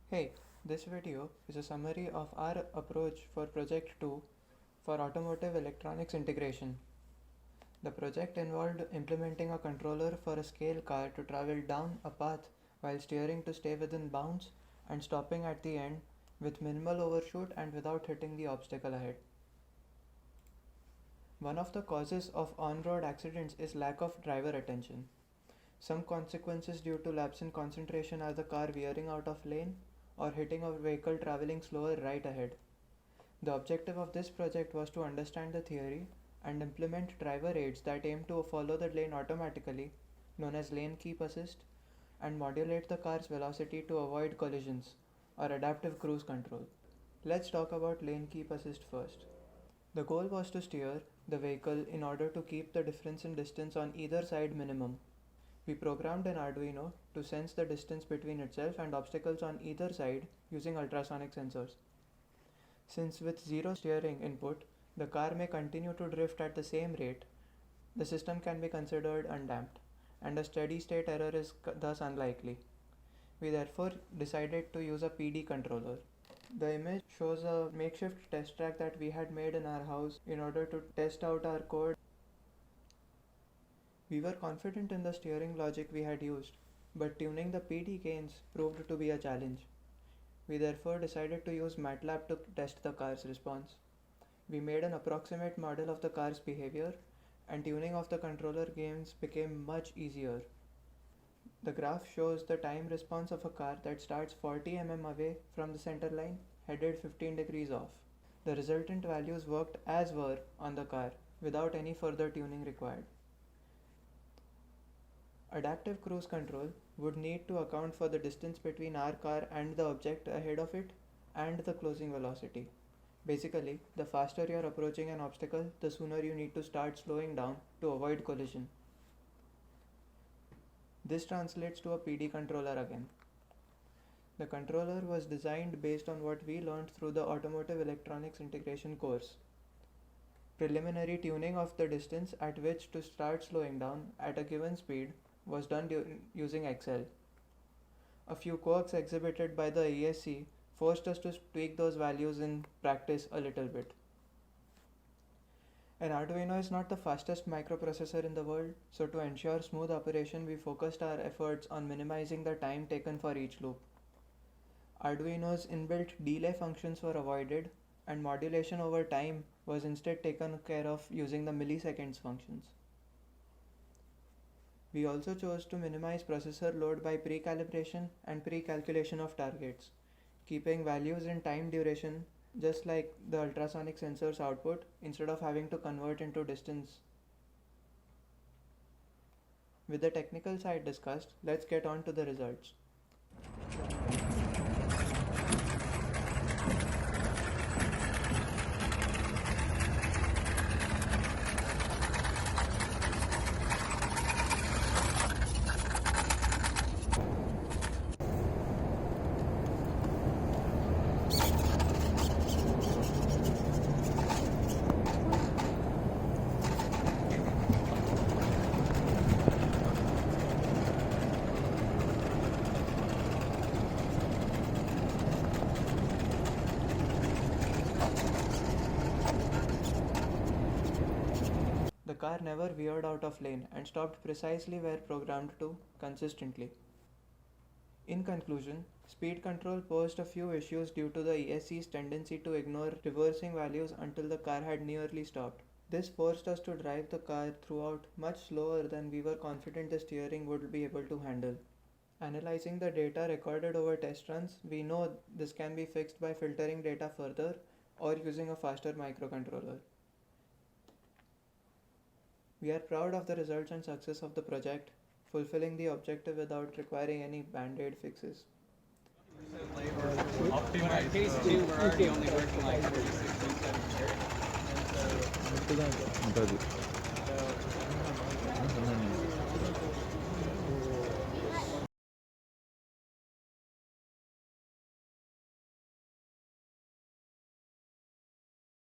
Hey, this video is a summary of our approach for Project 2 for automotive electronics integration. The project involved implementing a controller for a scale car to travel down a path while steering to stay within bounds and stopping at the end with minimal overshoot and without hitting the obstacle ahead. One of the causes of on-road accidents is lack of driver attention. Some consequences due to lapse in concentration are the car veering out of lane or hitting a vehicle traveling slower right ahead. The objective of this project was to understand the theory and implement driver aids that aim to follow the lane automatically, known as lane keep assist, and modulate the car's velocity to avoid collisions, or adaptive cruise control. Let's talk about lane keep assist first. The goal was to steer the vehicle in order to keep the difference in distance on either side minimum. We programmed an Arduino to sense the distance between itself and obstacles on either side using ultrasonic sensors. Since with zero steering input, the car may continue to drift at the same rate, the system can be considered undamped, and a steady state error is thus unlikely. We therefore decided to use a PD controller. The image shows a makeshift test track that we had made in our house in order to test out our code. We were confident in the steering logic we had used, but tuning the PD gains proved to be a challenge. We therefore decided to use MATLAB to test the car's response. We made an approximate model of the car's behavior, and tuning of the controller gains became much easier. The graph shows the time response of a car that starts 40 mm away from the center line, headed 15 degrees off. The resultant values worked as were on the car, without any further tuning required. Adaptive cruise control would need to account for the distance between our car and the object ahead of it and the closing velocity. Basically, the faster you are approaching an obstacle, the sooner you need to start slowing down to avoid collision. This translates to a PD controller again. The controller was designed based on what we learned through the Automotive Electronics Integration course. Preliminary tuning of the distance at which to start slowing down at a given speed was done using Excel. A few quirks exhibited by the ESC forced us to tweak those values in practice a little bit. An Arduino is not the fastest microprocessor in the world, so to ensure smooth operation we focused our efforts on minimizing the time taken for each loop. Arduino's inbuilt delay functions were avoided, and modulation over time was instead taken care of using the milliseconds functions. We also chose to minimize processor load by pre-calibration and pre-calculation of targets, keeping values in time duration just like the ultrasonic sensor's output instead of having to convert into distance. With the technical side discussed, let's get on to the results. The car never veered out of lane and stopped precisely where programmed to, consistently. In conclusion, speed control posed a few issues due to the ESC's tendency to ignore reversing values until the car had nearly stopped. This forced us to drive the car throughout much slower than we were confident the steering would be able to handle. Analyzing the data recorded over test runs, we know this can be fixed by filtering data further or using a faster microcontroller. We are proud of the results and success of the project, fulfilling the objective without requiring any band-aid fixes. Case 2, we're already only working like 46, 47 Entonces,